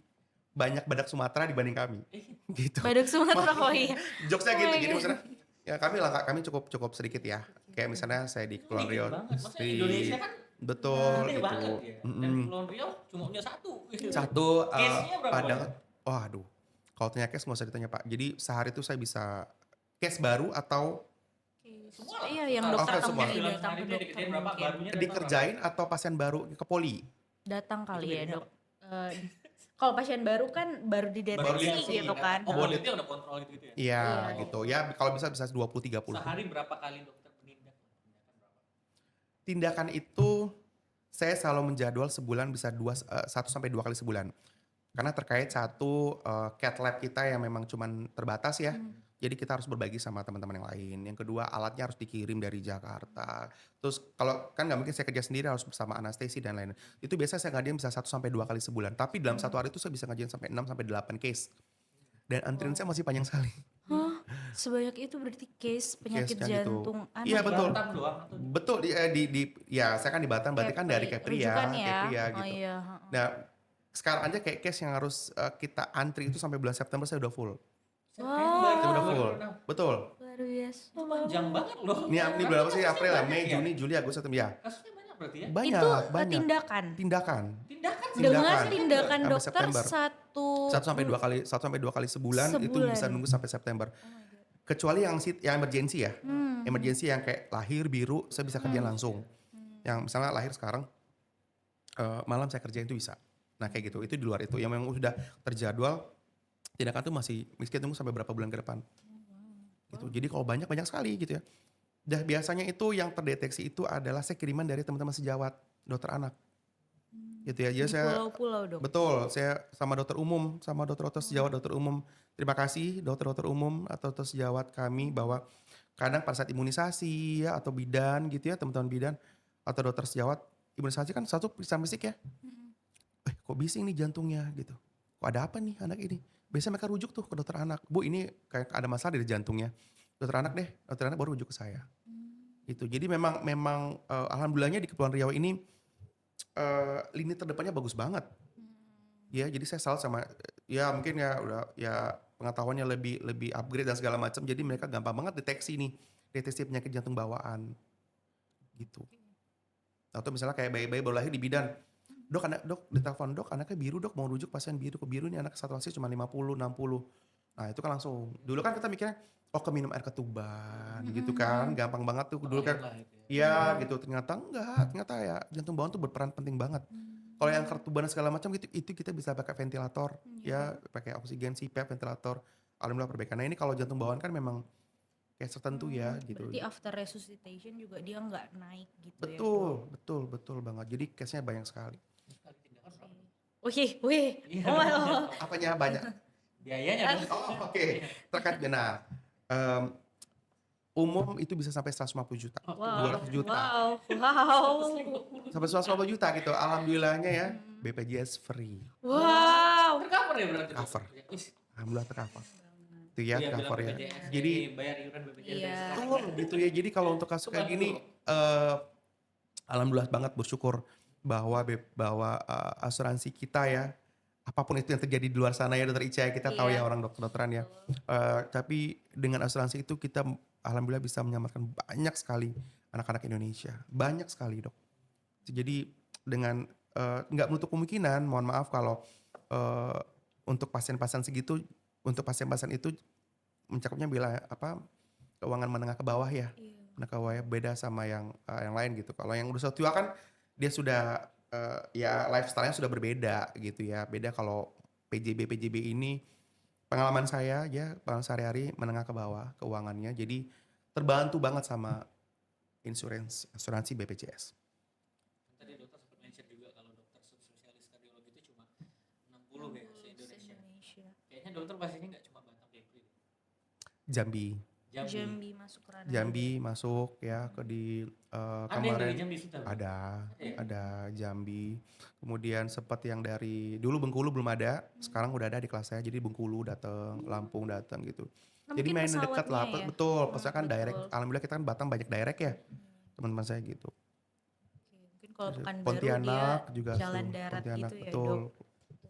banyak badak Sumatera dibanding kami. Gitu. Badak Sumatera, oh iya. Jokesnya Oh gitu. my Jadi God. maksudnya ya kami cukup sedikit ya. Kayak misalnya saya di Kepulauan Dikit Riau. banget. Maksudnya di- Indonesia kan betul gede gitu. banget ya. Dan Kepulauan Riau cuma punya satu. Satu Case-nya berapa Padang. banyak? Waduh. Kalau tanya case nggak usah ditanya Pak. Jadi sehari itu saya bisa case baru atau Semua lah. Iya, yang Total. dokter Oke, semua. temui Dalam datang sehari ke dia dokter dikerjain berapa? mungkin. Barunya datang dikerjain atau pasien baru ke poli. Datang kali Itu ya bedanya dok. Kalau pasien baru kan baru Baru dideteksi dikasih, gitu kan. Oh, kulitnya udah kontrol gitu ya. Iya Iya. gitu. Ya kalau bisa 20-30. Sehari berapa kali dokter menindak? Tindakan berapa? Tindakan itu saya selalu menjadwal sebulan bisa 1 sampai 2 kali sebulan. Karena terkait satu cat lab kita yang memang cuman terbatas ya. Jadi kita harus berbagi sama teman-teman yang lain. Yang kedua alatnya harus dikirim dari Jakarta. Terus kalau kan nggak mungkin saya kerja sendiri harus bersama anestesi dan lain-lain. Itu biasa saya ngajain bisa 1 sampai 2 kali sebulan. Tapi dalam satu hari itu saya bisa ngajain sampai 6 sampai 8 case. Dan antrian saya masih panjang sekali. Hah? Sebanyak itu berarti case penyakit Case-nya gitu. jantung anak Iya, ya? betul. Batam doang atau Betul ya saya kan di Batam berarti kan dari Kepri ya, rujukan ya. Kepri ya Oh gitu. iya. Nah, sekarang aja kayak case yang harus kita antri itu sampai bulan September saya udah full. September Saya udah full. 2026. Betul. Luar biasa. Itu panjang banget loh. Ini bulan apa sih? Kasusnya April ya, banyak Mei, ya? Juni, Juli, Agustus, September ya. Kasusnya banyak berarti ya? Banyak, Itu banyak. tindakan. Tindakan. Tindakan sih. Dengan Tindakan. tindakan Sampai dokter September. satu 1 sampai 2 kali sebulan, itu Sebulan. bisa nunggu sampai September. Kecuali yang emergency ya. Emergency yang kayak lahir biru saya bisa kerjain langsung. Yang misalnya lahir sekarang malam saya kerjain itu bisa. Nah kayak gitu, itu di luar itu. Yang memang sudah terjadwal, tindakan itu masih miskin tunggu sampai berapa bulan ke depan. Gitu. Jadi kalau banyak sekali gitu ya. Dan biasanya itu yang terdeteksi itu adalah saya kiriman dari teman-teman sejawat dokter anak. Gitu ya. Jadi di saya pulau-pulau dok. betul, saya sama dokter umum, sama dokter-dokter sejawat dokter umum. Terima kasih dokter-dokter umum atau dokter sejawat kami bahwa kadang pada saat imunisasi ya atau bidan gitu ya, teman-teman bidan atau dokter sejawat imunisasi kan satu periksa fisik ya. Kok bising nih jantungnya gitu. Kok ada apa nih anak ini? Biasanya mereka rujuk tuh ke dokter anak. Bu ini kayak ada masalah di jantungnya. Dokter anak deh, dokter anak baru rujuk ke saya. Gitu. Jadi memang alhamdulillahnya di Kepulauan Riau ini lini terdepannya bagus banget. Ya, jadi saya salut sama ya mungkin ya udah ya pengetahuannya lebih upgrade dan segala macam. Jadi mereka gampang banget deteksi penyakit jantung bawaan. Gitu. Atau misalnya kayak bayi-bayi baru lahir di bidan. Dok ditelepon, dok anaknya biru dok, mau rujuk pasien biru, ke biru nih anak saturasi cuma 50, 60. Nah itu kan langsung, dulu kan kita mikirnya, oh keminum air ketuban gitu kan, gampang banget tuh dulu kan. Lah itu ya. Iya gitu, ternyata enggak, ternyata ya jantung bawaan tuh berperan penting banget. Kalau yang ketuban segala macam itu kita bisa pakai ventilator, ya pakai oksigen, CPAP, ventilator. Alhamdulillah perbaikan. Nah ini kalau jantung bawaan kan memang kayak tertentu ya gitu. Berarti after resuscitation juga dia nggak naik gitu ya. Betul banget. Jadi case-nya banyak sekali. Sekali tindakan berapa? Wih. Iya. Oh my God. Apanya banyak? Biayanya dong. Oh oke. Terkait benar. Umum itu bisa sampai 150 juta. Wow. 200 juta. Wow. Sampai 150 juta gitu. Alhamdulillahnya ya BPJS free. Wow. Tercover ya berarti. Cover. Wih, Alhamdulillah tercover. Itu ya dia bilang cover ya. BPJS, Jadi bayar iuran BPJS. Iya. betul gitu ya. Jadi kalau untuk kasus kayak gini alhamdulillah banget bersyukur bahwa asuransi kita ya apapun itu yang terjadi di luar sana ya dokter Ica kita tahu ya Iya. orang dokter-dokteran ya. Tapi dengan asuransi itu kita alhamdulillah bisa menyelamatkan banyak sekali anak-anak Indonesia. Banyak sekali dok. Jadi dengan nggak menutup kemungkinan, mohon maaf kalau untuk pasien-pasien segitu, untuk pasien-pasien itu mencakupnya bila keuangan menengah ke bawah ya. Menengah ke bawah ya, beda sama yang lain gitu. Kalau yang udah tua kan dia sudah ya lifestyle-nya sudah berbeda gitu ya. Beda kalau PJB ini pengalaman saya ya, pengalaman sehari-hari menengah ke bawah keuangannya. Jadi terbantu banget sama asuransi BPJS. Tadi dokter sempat mention juga kalau dokter subspesialis kardiologi itu cuma 60 ya se-Indonesia. Kayaknya dokter pastinya nggak Jambi. Jambi masuk ke ranah Jambi masuk ya ke di Ada yang dari kemarin Jambi sudah, Bu? ada ya? ada Jambi. Kemudian sempat yang dari dulu Bengkulu belum ada, sekarang udah ada di kelas saya. Jadi Bengkulu datang, Lampung datang gitu. Nah, Jadi mungkin main dekat pesawatnya lah, ya. betul. Pasnya kan direct. Betul. Alhamdulillah kita kan Batam banyak direct ya, teman-teman saya gitu. Oke, mungkin kalau Pekanbaru dia Pontianak juga jalan tuh, darat Pontianak gitu ya, betul. Dok.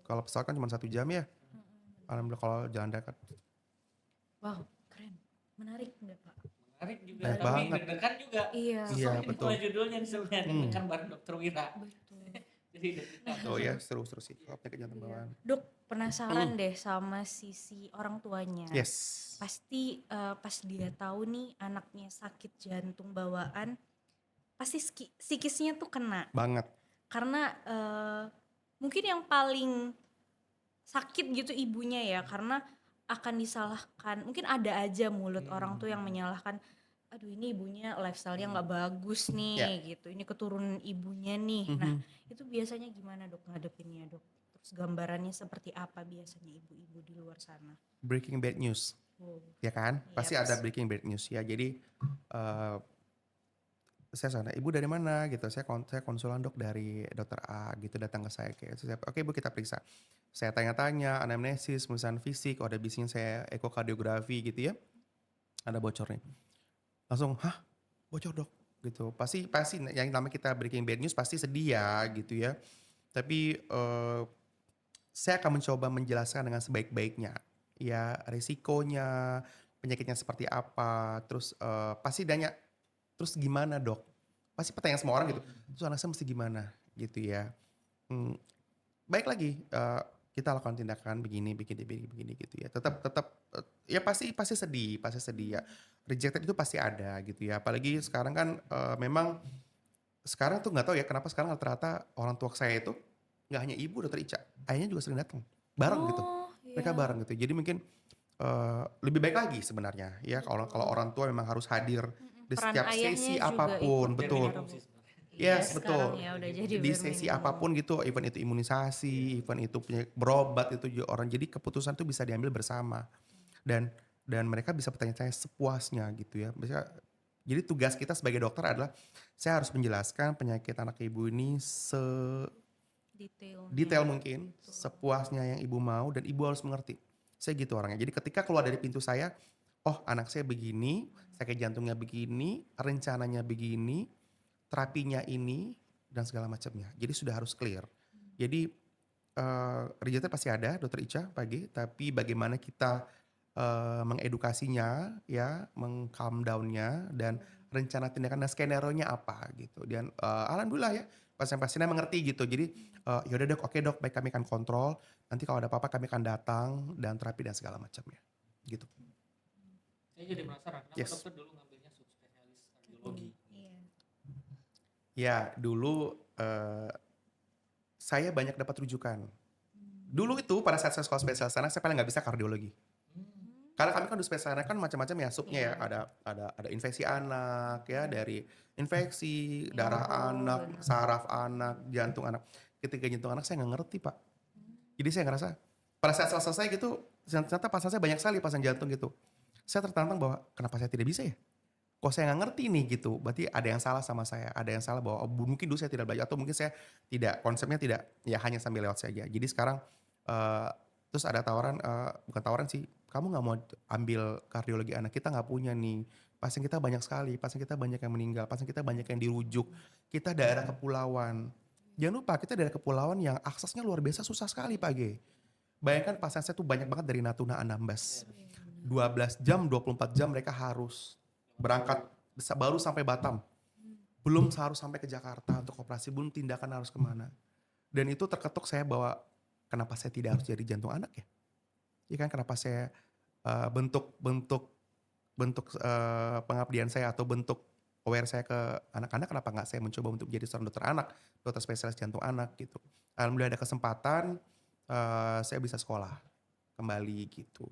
Kalau pesawat kan cuma 1 jam ya. Alhamdulillah kalau jalan dekat. Wow, keren. Menarik enggak, Pak? Menarik juga, Banyak tapi banget. deg-degan juga. Iya. Iya, Sesuai betul. dengan judulnya nih sebenarnya, deg-degan bareng Dokter Wira. Betul. Jadi deg-degan. Oh ya, seru-seru sih. Kalau penyakit jantung Iya. bawaan. Dok, penasaran deh sama sisi orang tuanya. Yes. Pasti pas dia tahu nih anaknya sakit jantung bawaan, pasti psikisnya tuh kena. Banget. Karena mungkin yang paling sakit gitu ibunya ya, karena akan disalahkan. Mungkin ada aja mulut orang tuh yang menyalahkan, aduh ini ibunya lifestyle-nya nggak bagus nih gitu, ini keturunan ibunya nih. Nah itu biasanya gimana Dok ngadepinnya Dok? Terus gambarannya seperti apa biasanya ibu-ibu di luar sana? Breaking bad news. Wow. Ya kan? Pasti Yes. ada breaking bad news ya. Jadi saya sana, ibu dari mana gitu? Saya konsulan dok dari dokter A gitu, datang ke saya kayak, oke ibu kita periksa. Saya tanya-tanya, anamnesis, pemeriksaan fisik, ada bisnya saya ekokardiografi gitu ya. Ada bocor nih. Langsung, hah bocor dok? Gitu. Pasti yang namanya kita breaking bad news pasti sedih ya gitu ya. Tapi saya akan mencoba menjelaskan dengan sebaik-baiknya. Ya risikonya, penyakitnya seperti apa, terus pasti nanya, terus gimana dok? Pasti pertanyaan semua orang gitu. Terus anak saya mesti gimana gitu ya. Baik lagi, kita lakukan tindakan begini gitu ya. Tetap ya pasti sedih ya. Rejected itu pasti ada gitu ya. Apalagi sekarang kan memang sekarang tuh nggak tahu ya kenapa sekarang rata-rata orang tua saya itu nggak hanya ibu dokter Ica, ayahnya juga sering datang bareng gitu. Mereka iya. bareng gitu. Jadi mungkin lebih baik lagi sebenarnya ya kalau orang tua memang harus hadir di Peran setiap ayahnya sesi juga apapun, ikut betul. Berminimum sih sebenarnya. Iya, Yes, sekarang betul. ya udah jadi Di sesi berminimum. apapun gitu, event itu imunisasi, event itu berobat itu juga orang. Jadi keputusan itu bisa diambil bersama. Dan mereka bisa bertanya-tanya sepuasnya gitu ya. Jadi tugas kita sebagai dokter adalah saya harus menjelaskan penyakit anak ibu ini detail mungkin, sepuasnya yang ibu mau dan ibu harus mengerti. Saya gitu orangnya. Jadi ketika keluar dari pintu saya, oh anak saya begini, sakit jantungnya begini, rencananya begini, terapinya ini dan segala macamnya. Jadi sudah harus clear. Jadi rejected pasti ada, dokter Ica pagi, tapi bagaimana kita mengedukasinya, ya, meng-calm down-nya dan rencana tindakan dan skenario-nya apa gitu. Dan alhamdulillah ya, pasien-pasiennya mengerti gitu. Jadi yaudah dok, oke dok, baik kami akan kontrol. Nanti kalau ada apa-apa kami akan datang dan terapi dan segala macamnya. Gitu. Saya jadi penasaran, kenapa Yes. dokter dulu ngambilnya subspesialis kardiologi? Iya. Ya dulu saya banyak dapat rujukan. Dulu itu pada saat saya sekolah spesialis anak saya paling nggak bisa kardiologi. Karena kami kan di spesialis anak kan macam-macam ya subnya ya, ada infeksi anak ya, dari infeksi darah anak, saraf anak, jantung anak. Ketika jantung anak saya nggak ngerti pak. Jadi saya ngerasa pada saat selesai gitu ternyata pasien saya banyak sekali pasien jantung gitu. Saya tertantang bahwa kenapa saya tidak bisa ya? Kok saya nggak ngerti nih gitu, berarti ada yang salah sama saya, ada yang salah bahwa mungkin dulu saya tidak belajar atau mungkin saya tidak, konsepnya tidak, ya hanya sambil lewat saja. Jadi sekarang terus ada tawaran, bukan tawaran sih, kamu nggak mau ambil kardiologi anak, kita nggak punya nih, pasien kita banyak sekali, pasien kita banyak yang meninggal, pasien kita banyak yang dirujuk, kita daerah kepulauan. Jangan lupa kita daerah kepulauan yang aksesnya luar biasa susah sekali Pak G. Bayangkan pasien saya tuh banyak banget dari Natuna Anambas. 12 jam, 24 jam mereka harus berangkat baru sampai Batam. Belum harus sampai ke Jakarta untuk operasi, belum tindakan harus kemana. Dan itu terketuk saya bahwa kenapa saya tidak harus jadi jantung anak ya? Ya kan kenapa saya bentuk pengabdian saya atau bentuk aware saya ke anak-anak, kenapa nggak saya mencoba untuk menjadi seorang dokter anak, dokter spesialis jantung anak gitu. Alhamdulillah ada kesempatan, saya bisa sekolah kembali gitu.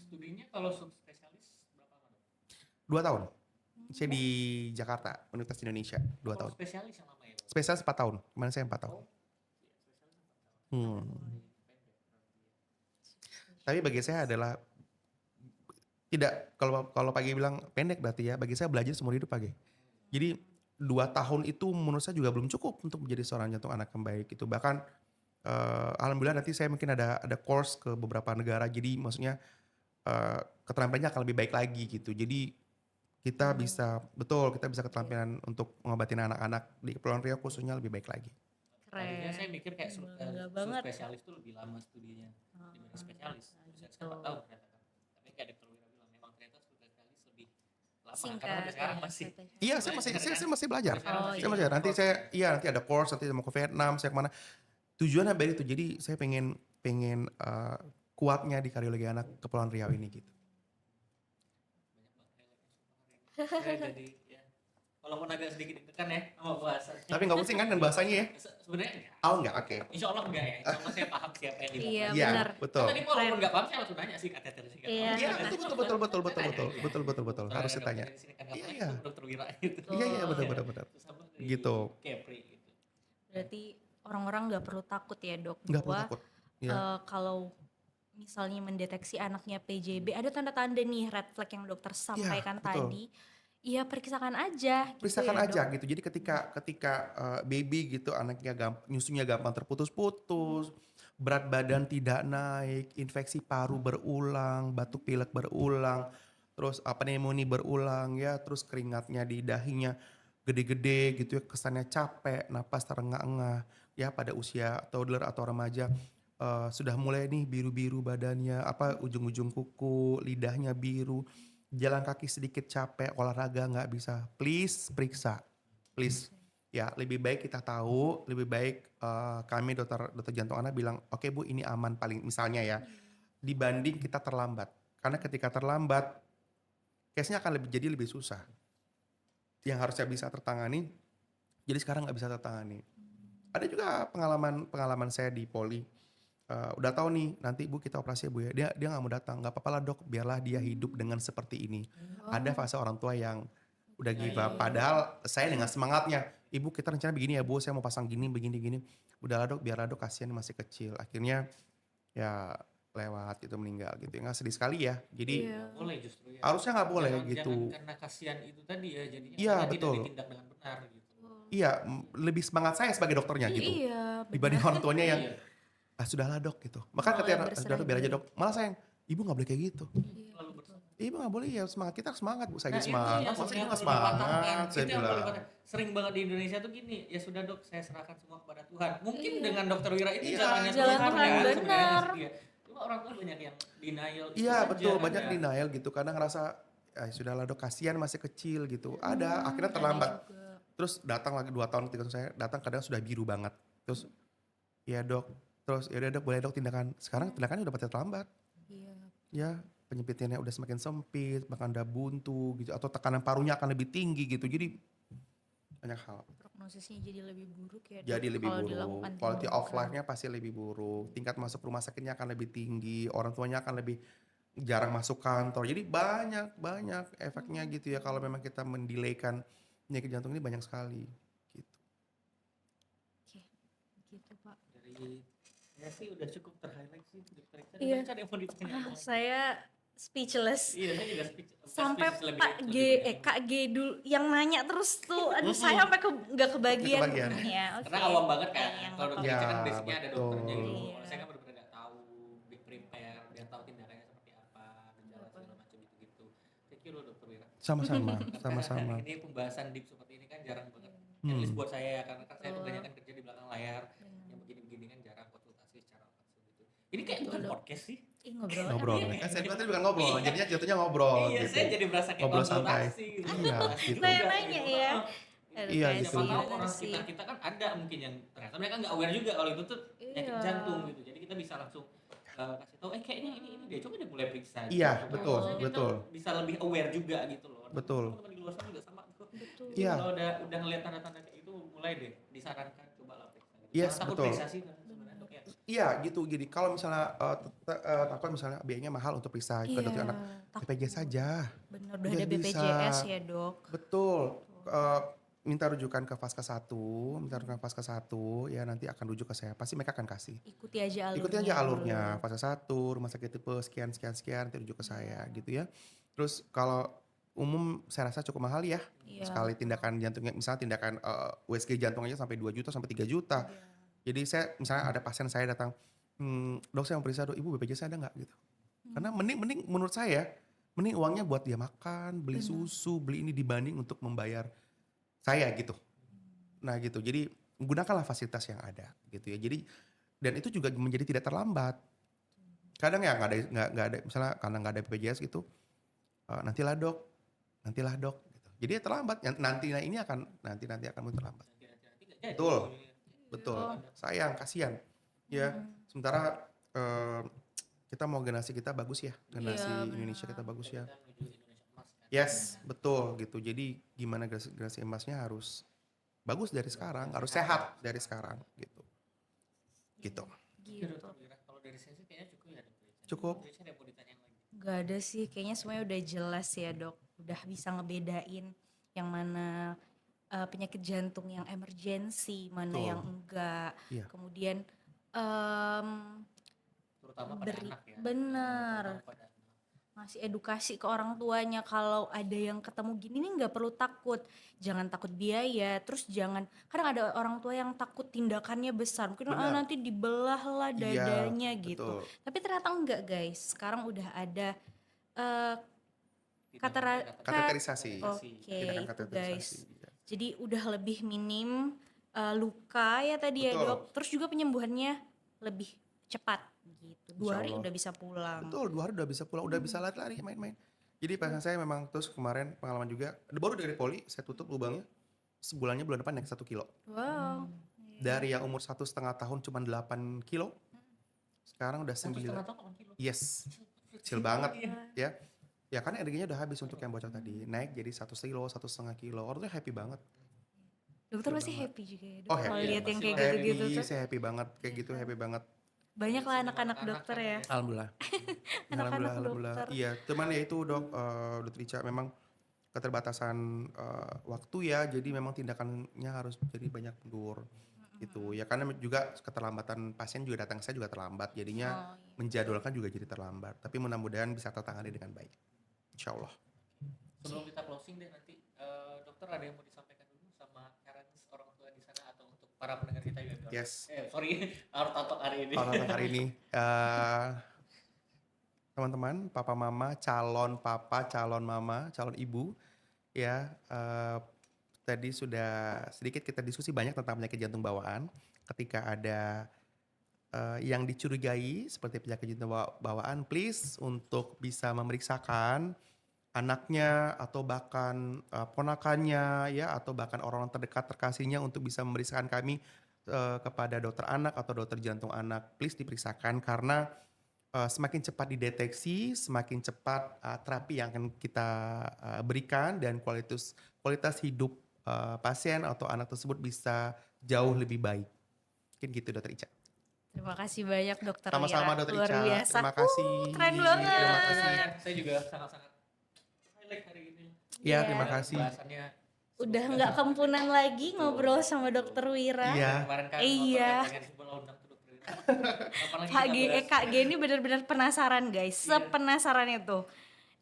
Studinya kalau subspesialis berapa lama dok? 2 tahun. Saya di Jakarta, Universitas Indonesia, 2 tahun. Spesialis yang lama ya dok? Spesialis 4 tahun, kemarin saya 4 tahun. Oh, iya, spesialis 4 tahun. Tapi bagi saya adalah Tidak, kalau pagi bilang pendek berarti ya, bagi saya belajar seumur hidup pagi. Jadi 2 tahun itu menurut saya juga belum cukup untuk menjadi seorang jantung anak yang baik gitu. Bahkan alhamdulillah nanti saya mungkin ada course ke beberapa negara. Jadi maksudnya keterampilannya akan lebih baik lagi gitu. Jadi kita bisa kita bisa keterampilan untuk mengobatin anak-anak di Kepulauan Riau khususnya lebih baik lagi. Tadinya saya Keren. mikir kayak Bangga banget. spesialis tuh lebih lama studinya dibanding spesialis. Bisa Gitu. 4 tahun ternyata kan. Tapi kayak Dr. Wira bilang memang ternyata spesialis lebih lama karena Singkat sampai sekarang ya, masih. katanya. Iya, saya masih belajar. Oh, Saya iya. masih nanti nanti ada course, nanti mau ke Vietnam, saya kemana. Tujuannya biar itu. Jadi saya pengen kuatnya di kardiologi anak Kepulauan Riau ini gitu. Ya, jadi ya walaupun agak sedikit deg-degan ya sama bahasanya. Tapi nggak pusing kan dan bahasanya ya? Sebenarnya enggak. Oh enggak, oke. Insya Allah enggak ya. Insya Allah saya paham siapa yang Iya, dibahas. Iya, benar. betul. Tadi walaupun enggak paham saya langsung nanya sih kateter sih. Iya. Iya, betul. Harus ditanya. Iya, iya. Dokter Wira itu. Iya, betul. Terus apa dari Gitu. Kepri gitu. Berarti orang-orang nggak perlu takut ya dok, Nggak perlu bahwa takut. Iya. kalau misalnya mendeteksi anaknya PJB, ada tanda-tanda nih red flag yang dokter sampaikan betul. tadi, ya periksakan aja. Gitu Periksakan ya, aja dok. gitu. Jadi ketika baby gitu anaknya nyusunya gampang terputus-putus, berat badan tidak naik, infeksi paru berulang, batuk pilek berulang, terus pneumonia berulang ya, terus keringatnya di dahinya gede-gede gitu ya, kesannya capek, napas terengah-engah ya pada usia toddler atau remaja. Sudah mulai nih biru-biru badannya, ujung-ujung kuku, lidahnya biru, jalan kaki sedikit capek, olahraga nggak bisa, please periksa, please. Ya lebih baik kita tahu, lebih baik kami dokter jantung anak bilang, oke Bu ini aman paling misalnya ya, dibanding kita terlambat. Karena ketika terlambat, case-nya akan jadi lebih susah. Yang harusnya bisa tertangani, jadi sekarang nggak bisa tertangani. Ada juga pengalaman saya di Poli. Udah tahu nih nanti Bu kita operasi ya Bu ya. Dia nggak mau datang, nggak apa-apa lah dok, biarlah dia hidup dengan seperti ini. Ada fase orang tua yang udah give up. Padahal saya dengan semangatnya, Ibu kita rencana begini ya Bu, saya mau pasang gini, begini. Udahlah dok, biarlah dok, kasihan masih kecil. Akhirnya ya lewat gitu meninggal gitu. Nggak sedih sekali ya. Jadi Iya. Nggak boleh justru ya. harusnya nggak boleh Jangan gitu. karena kasihan itu tadi ya jadinya Iya, karena tidak betul. ditindak dengan benar gitu. Iya, lebih semangat saya sebagai dokternya gitu. Iya, Dibanding orang tuanya yang Iya. sudahlah dok gitu. Maka Malah ketika berserah sudah biar aja diri. dok. Malah sayang, ibu nggak boleh kayak gitu. Iya, Selalu betul. bersama. Ibu nggak boleh ya semangat, kita harus semangat Bu. Saya Nah, ini itu semangat. yang Masa ibu sebenarnya nggak perlu dipatahkan. semangat? Saya Itu yang perlu bilang. dipatahkan. Sering banget di Indonesia tuh gini, ya sudah dok, saya serahkan semua kepada Tuhan. Mungkin Iya. dengan dokter Wira itu Iya, jalannya jalan Tuhan, Tuhan, kan, sebenarnya benar. gitu ya. Cuma orang tua banyak yang denial. itu Iya aja, betul, kan, banyak ya. denial gitu. Kadang ngerasa, sudahlah dok, kasihan masih kecil gitu. Ada, akhirnya Ada terlambat. juga. Terus datang lagi 2 tahun, 3 tahun saya datang kadang sudah biru banget. Terus, ya dok, terus ya udah dok, boleh dok tindakan. Sekarang tindakannya udah pasti terlambat. Iya. Ya, penyempitannya udah semakin sempit, bahkan udah buntu gitu. Atau tekanan parunya akan lebih tinggi gitu. Jadi, banyak hal. Prognosisnya jadi lebih buruk ya dok, Jadi lebih kalau buruk, dilakukan quality of tindakan. life-nya pasti lebih buruk, tingkat masuk rumah sakitnya akan lebih tinggi, orang tuanya akan lebih jarang masuk kantor. Jadi banyak efeknya gitu ya kalau memang kita mendelaykan penyakit jantung ini banyak sekali gitu. Oke, gitu Pak. Dari saya sih udah cukup ter-highlight sih. Dokter Iksan. Iya. Ada yang mau ditanya? Saya speechless. Iya, saya juga Sampai speechless lebih- Pak G, lebih banyak. Kak G dulu yang nanya terus tuh, aduh saya sampai nggak kebagian. Nggak kebagian. Ya, oke. Karena awam banget kan. Yang Kalau dokter Ya, Iksan kan basicnya ada dokternya gitu. betul. Kalau saya kan benar-benar nggak tahu, big prepare, biar tahu tindakannya seperti apa, gejala segala macam gitu-gitu. Thank you loh dokter Wira. Sama-sama, Karena sama-sama. Ini pembahasan deep seperti ini kan jarang banget. Hmm. At least buat saya karena kan saya Betul. kebanyakan kerja di belakang layar. Yang begini-begini kan jarang konsultasi secara langsung gitu. Ini kayak bukan Betul. podcast sih. Ih, ngobrol. Ngobrol. Iya. Kan saya tadi bukan ngobrol, jadinya jatuhnya ngobrol Iya, gitu. saya jadi berasa kayak Ngobrol santai. konsultasi gitu. Iya, Konsultasi gitu. juga Nanya-nanya gitu. ya. Heeh. Iya, Oke, gitu. Siapa tahu bener orang sih. sekitar kita kan ada mungkin yang ternyata mereka nggak aware juga kalau itu tuh penyakit Iya. jantung gitu. Jadi kita bisa langsung kasih tahu, kayaknya ini deh, coba deh mulai periksa. Iya, gitu. betul, Maksudnya kita betul. Bisa lebih aware juga gitu loh. Betul. Teman-teman di luar sana juga sama tuh. Betul. Jadi Iya. kalau udah ngeliat tanda-tanda kayak itu, mulai deh disarankan coba lah periksa. Gitu. Yes, Jangan takut betul. periksa sih kan sebenarnya dok ya. Iya gitu, jadi kalau misalnya takut misalnya biayanya mahal untuk periksa ke dokter anak, BPJS saja. Bener, udah Iya, ada bisa. BPJS ya dok. Betul. Minta rujukan ke Vaskes 1, ya nanti akan rujuk ke saya. Pasti mereka akan kasih. Ikuti aja alurnya. Ikuti aja alurnya. dulu. Fase 1, rumah sakit tipe sekian, nanti rujuk ke saya gitu ya. Terus kalau umum saya rasa cukup mahal ya. Iya. Sekali tindakan jantungnya, misalnya tindakan USG jantung aja sampai 2 juta sampai 3 juta. Jadi saya misalnya ada pasien saya datang, dok saya mau periksa dok, ibu BPJS ada nggak gitu. Karena mending menurut saya, mending uangnya buat dia makan, beli susu, beli ini dibanding untuk membayar saya gitu. Nah gitu, jadi gunakanlah fasilitas yang ada gitu ya. Jadi dan itu juga menjadi tidak terlambat. Kadang ya nggak ada misalnya karena nggak ada BPJS gitu, nantilah dok gitu. Jadi ya terlambat. Nanti akan terlambat. Betul. Betul. Sayang, kasihan. Ya, sementara kita mau generasi kita bagus ya, generasi Indonesia kita bagus ya. Yes, betul gitu. Jadi gimana generasi emasnya harus bagus dari sekarang, harus sehat dari sekarang gitu. Gitu. Gitu. Kalau dari saya sih kayaknya cukup ya dokter. Cukup. Saya ada mau ditanyain lagi. Gak ada sih, kayaknya semuanya udah jelas ya dok. Udah bisa ngebedain yang mana penyakit jantung yang emergency, mana Betul. yang enggak. Iya. Kemudian Terutama pada anak ya. bener, Terutama pada anak. ngasih edukasi ke orang tuanya kalau ada yang ketemu gini nih nggak perlu takut, jangan takut biaya, terus jangan, kadang ada orang tua yang takut tindakannya besar, mungkin Benar. nanti dibelah lah dadanya Iya, gitu, betul. tapi ternyata enggak guys, sekarang udah ada Kateterisasi. oke Tindakan itu guys, kateterisasi. Iya. jadi udah lebih minim luka ya tadi ya Betul. dok, terus juga penyembuhannya lebih cepat gitu, 2 hari Insyaallah. udah bisa pulang. Betul, 2 hari udah bisa pulang, udah bisa lari-lari, main-main. Jadi pasien saya memang terus kemarin pengalaman juga, baru dari poli, saya tutup lubangnya, sebulannya bulan depan naik 1 kilo. Wow. Dari yang umur 1,5 tahun cuma 8 kilo, sekarang udah 9. 1,5 tahun 8 kilo. Yes, kecil banget ya. Ya karena energinya udah habis untuk yang bocor tadi, naik jadi 1 kilo, 1,5 kilo, orang tuh happy banget. Dokter Betul pasti banget. happy juga ya dok, Oh, kalau happy. lihat yang kayak Pasti gitu-gitu Happy, tuh. saya happy banget, kayak gitu happy banget. Banyak lah Semua anak-anak anak-anak dokter kan ya. ya. Alhamdulillah. Anak-anak Alhamdulillah. dokter. Iya, cuman ya itu dok, dokter Ica memang keterbatasan waktu ya, jadi memang tindakannya harus jadi banyak mundur gitu ya, karena juga keterlambatan pasien juga datang ke saya juga terlambat, jadinya Oh, iya. menjadwalkan juga jadi terlambat, tapi mudah-mudahan bisa tertangani dengan baik, insya Allah. Sebelum kita closing deh nanti, dokter ada yang mau disampaikan dulu sama parents orang tua di sana atau untuk para pendengar kita juga? Dok? Yes. Sorry, harus tatok hari ini. Kalau hari ini teman-teman, papa mama, calon papa, calon mama, calon ibu ya, tadi sudah sedikit kita diskusi banyak tentang penyakit jantung bawaan. Ketika ada yang dicurigai seperti penyakit jantung bawaan, please untuk bisa memeriksakan anaknya atau bahkan ponakannya ya, atau bahkan orang terdekat terkasihnya untuk bisa memeriksakan kami kepada dokter anak atau dokter jantung anak. Please diperiksakan karena semakin cepat dideteksi, semakin cepat terapi yang akan kita berikan dan kualitas hidup pasien atau anak tersebut bisa jauh lebih baik. Mungkin gitu dokter Ica. Terima kasih banyak dokter Sama-sama Wira, dokter luar Ica. biasa. Terima kasih. Keren banget. Terima kasih. Saya juga sangat-sangat highlight hari ini. Ya, Iya. terima kasih. Bahasannya Udah nggak kempunan lagi ngobrol sama dokter Wira. Iya. kemarin kan Iya. pengen sebuah undang tuh dokter Wira. Kapan lagi Kak kita bahas? Kak G ini benar-benar penasaran guys, sepenasaran itu.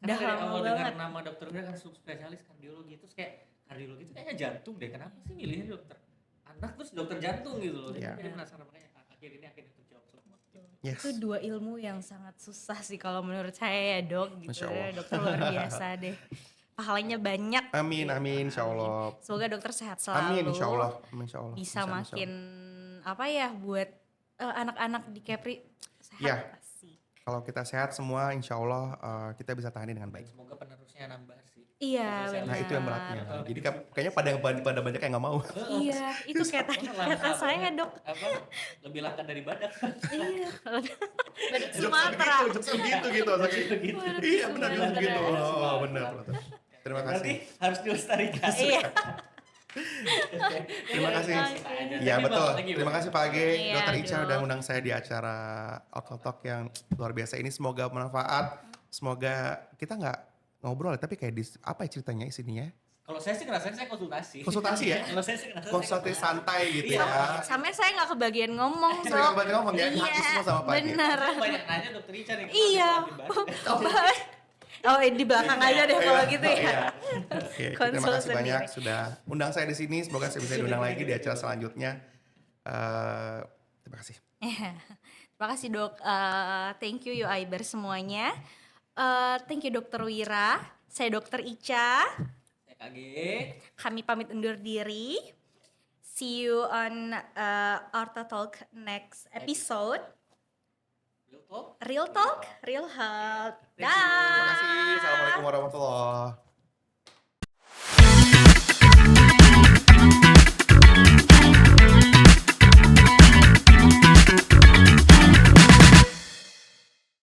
Karena Udah dari lama awal banget. dengar nama dokter Wira kan subspesialis kardiologi, terus kayak kardiologi itu kayaknya jantung deh, kenapa sih milihnya dokter anak terus dokter jantung gitu loh. Iya. Jadi penasaran makanya akhirnya terjawab semua. Yes. Itu 2 ilmu yang sangat susah sih kalau menurut saya ya dok gitu. Masya Allah. Dokter luar biasa deh. Pahalanya banyak. Amin, amin, insya Allah. Semoga dokter sehat selalu. Amin, insya Allah. Amin, insya Allah. Bisa Insya Allah. makin apa ya buat anak-anak di Kepri sehat Ya. pasti. Kalau kita sehat semua, insya Allah kita bisa tangani dengan baik. Semoga penerusnya nambah sih. Iya Nah, benar. Nah itu yang beratnya. Jadi kayaknya pada banyak yang nggak mau. Iya, itu kayak tadi kata saya dok. Apa lebih langka dari badak. Iya. Badak Sumatera. Gitu gitu. Iya benar Sumatera. gitu. Oh benar. Terima Berarti kasih. harus dilestarikan. Iya. Terima kasih. Iya betul. Terima kasih Pak Age, Iya, Dokter Ica Dok. udah undang saya di acara Talk yang luar biasa ini. Semoga bermanfaat. Semoga kita nggak ngobrol tapi kayak apa ya ceritanya isinya? Kalau saya sih ngerasain saya konsultasi. Konsultasi ya? Kalau saya sih ngerasain Konsultasi santai gitu ya. Sampai saya nggak kebagian ngomong. Saya nggak kebagian ngomong ya, Iya, hati semua sama Pak Age. benar. banyak nanya dokter Ica nih. Iya. kenapa makin banyak? Oh, di belakang aja deh kalau gitu ya. Iya. Oke, terima Konsul kasih banyak sendiri. sudah undang saya di sini. Semoga saya bisa diundang lagi di acara selanjutnya. Terima kasih. Terima kasih dok. Thank you Aiber semuanya. Thank you Dokter Wira. Saya Dokter Ica. Saya KG. Kami pamit undur diri. See you on Ortho Talk next episode. Real talk. Real Talk, Real Health. Thank you. Terima Dah. kasih. Assalamualaikum warahmatullahi wabarakatuh.